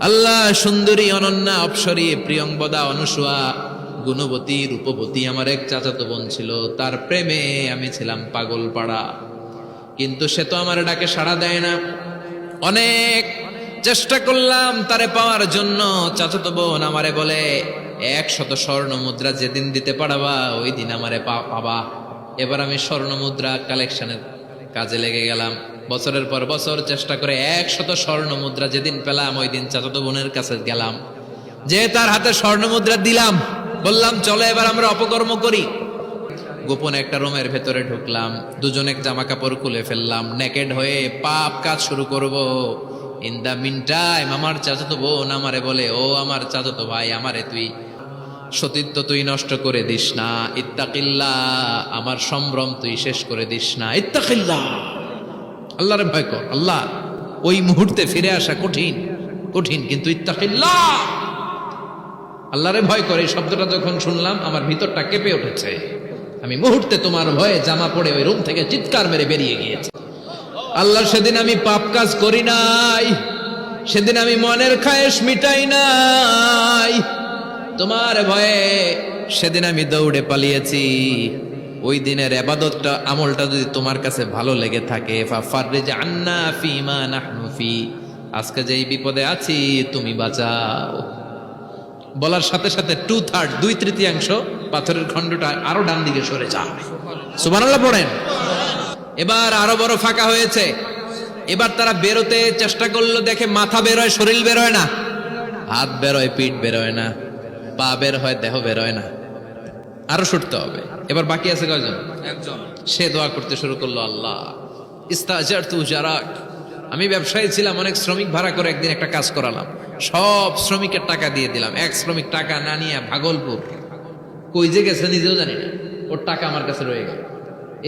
আল্লাহ সুন্দরী অনন্যা অপ্সরী প্রিয়ংবদা অনুসুয়া গুণবতী রূপবতী আমার এক চাচাতো বোন ছিল, তার প্রেমে আমি ছিলাম পাগল পাড়া। কিন্তু সে তো আমার ডাকে সাড়া দেয় না। অনেক চেষ্টা করলাম তারে পাওয়ার জন্য। চাচাতো বোন আমারে বলে 100 স্বর্ণ মুদ্রা যেদিন দিতে পারবা ওই দিন আমারে পাবা। এবার আমি স্বর্ণ মুদ্রা কালেকশনের কাজে লেগে গেলাম। বছরের পর বছর চেষ্টা করে 100 স্বর্ণ মুদ্রা যেদিন পেলাম ওই দিন চাচাতো বোনের কাছে গেলাম, যে তার হাতে স্বর্ণ মুদ্রা দিলাম, বললাম চলো এবার আমরা অপকর্ম করি। গোপনে একটা রুমের ভেতরে ঢুকলাম, দুজনে জামা কাপড় খুলে ফেললাম, নেকেড হয়ে পাপ কাজ শুরু করব। ইন দা মিন টাইম আমার চাচাতো বোন আমারে বলে, ও আমার চাচাতো ভাই, আমারে তুই সতীত্ব তুই নষ্ট করে দিস না, ইত্তাকিল্লাহ, আমার সম্ভ্রম তুই শেষ করে দিস না, ইত্তাকিল্লাহ, আল্লাহরে ভয় কর। আল্লাহ ওই মুহূর্তে ফিরে আসা কঠিন কঠিন, কিন্তু ইত্তাকিল্লাহ, আল্লাহরে ভয় করে এই শব্দটা যখন শুনলাম আমার ভিতরটা কেঁপে উঠেছে। আমি মুহূর্তে তোমার ভয়ে জামা পড়ে ওই রুম থেকে চিৎকার মেরে বেরিয়ে গিয়েছি। আল্লাহ সেদিন আমি পাপ কাজ করি নাই, সেদিন আমি মনের খায়েশ মিটাই নাই, তোমার ভয়ে সেদিন আমি দৌড়ে পালিয়েছি। ওই দিনের ইবাদতটা আমলটা যদি তোমার কাছে ভালো লেগে থাকে, ফাফাররিজ আন্না ফিমা নাহনু ফি, আজকে যেই বিপদে আছি তুমি বাঁচাও। বলার সাথে সাথে 2/3 2/3 পাথরের খণ্ডটা আরো ডান দিকে সরে যায়। সুবহানাল্লাহ পড়েন। এবার আরো বড় ফাঁকা হয়েছে। এবার তারা বেরোতে চেষ্টা করলো, দেখে মাথা বের হয়, শরীর বের হয় না, হাত বের হয়, পিঠ বের হয় না, পা বের হয়, দেহ বের হয় না, আরো ছুটতে হবে। এবার বাকি আছে কয়জন? একজন। সে দোয়া করতে শুরু করলো, আল্লাহ ইস্তাজারতু জারাক, আমি ব্যবসায়ী ছিলাম, অনেক শ্রমিক ভাড়া করে একদিন একটা কাজ করালাম, সব শ্রমিকের টাকা দিয়ে দিলাম। এক শ্রমিক টাকা না নিয়ে ভাগলপুর কই যে গেছে নিজেও জানি না, ওর টাকা আমার কাছে রয়ে গেল।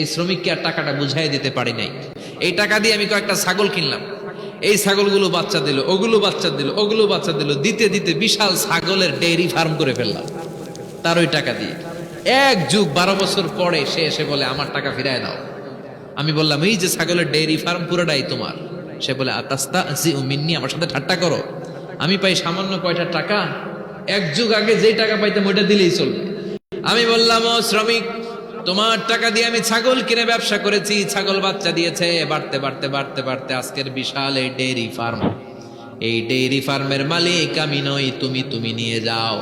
এই শ্রমিককে আর টাকাটা বুঝাই দিতে পারি নাই। এই টাকা দিয়ে আমি কয়েকটা ছাগল কিনলাম, এই ছাগলগুলো বাচ্চা দিল, ওগুলো বাচ্চা দিল, ওগুলো বাচ্চা দিল, দিতে দিতে বিশাল ছাগলের ডেইরি ফার্ম করে ফেললাম তার ওই টাকা দিয়ে। 1 যুগ 12 বছর পরে সে এসে বলে আমার টাকা ফিরায় দাও। আমি বললাম এই যে ছাগলের ডেইরি ফার্ম পুরোটাই তোমার। সে বলে আতাস্তাজি মিন্নি, আমার সাথে ঠাট্টা করো? আমি পাই সামান্য কয়টা টাকা, 1 যুগ আগে যেই টাকা পাইতাম ওইটা দিলেই চলবে। আমি বললাম, ও শ্রমিক, তোমার টাকা দিয়ে আমি ছাগল কিনে ব্যবসা করেছি, ছাগল বাচ্চা দিয়েছে, বাড়তে বাড়তে বাড়তে বাড়তে আজকের বিশাল এই ডেইরি ফার্ম, এই ডেইরি ফার্মের মালিক আমি নই, তুমি নিয়ে যাও।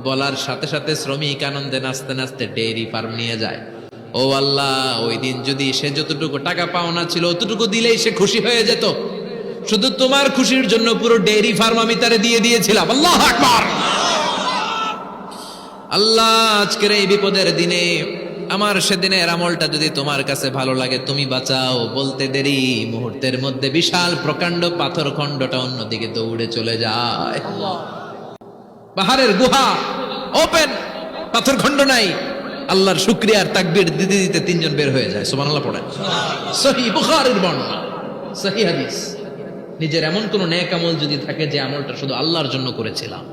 বলার সাথে সাথে শ্রমিক আনন্দে নাচতে নাচতে ডেইরি ফার্ম নিয়ে যায়। ও আল্লাহ, ওই দিন যদি সে যতটুকু টাকা পাওনা ছিল অতটুকু দিলেই সে খুশি হয়ে যেত, শুধু তোমার খুশির জন্য পুরো ডেইরি ফার্ম আমি তারে দিয়ে দিয়েছিলাম। আল্লাহু আকবার। আল্লাহ আজকের এই বিপদের দিনে আমার সেদিনের আমলটা যদি তোমার কাছে ভালো লাগে তুমি বাঁচাও। বলতে দেরি, মুহূর্তের মধ্যে বিশাল প্রকাণ্ড পাথর খণ্ডটা অন্যদিকে দৌড়ে চলে যায়। পাহাড়ের গুহা ওপেন, পাথর খণ্ড নাই। আল্লাহর শুকরিয়ার তাকবীর দিতে দিতে 3 জন বের হয়ে যায়। সুবহানাল্লাহ পড়েন। সহিহ বুখারীর বর্ণনা, সহিহ হাদিস। নিজের এমন কোন নেক আমল যদি থাকে যে আমলটা শুধু আল্লাহর জন্য করেছিলাম,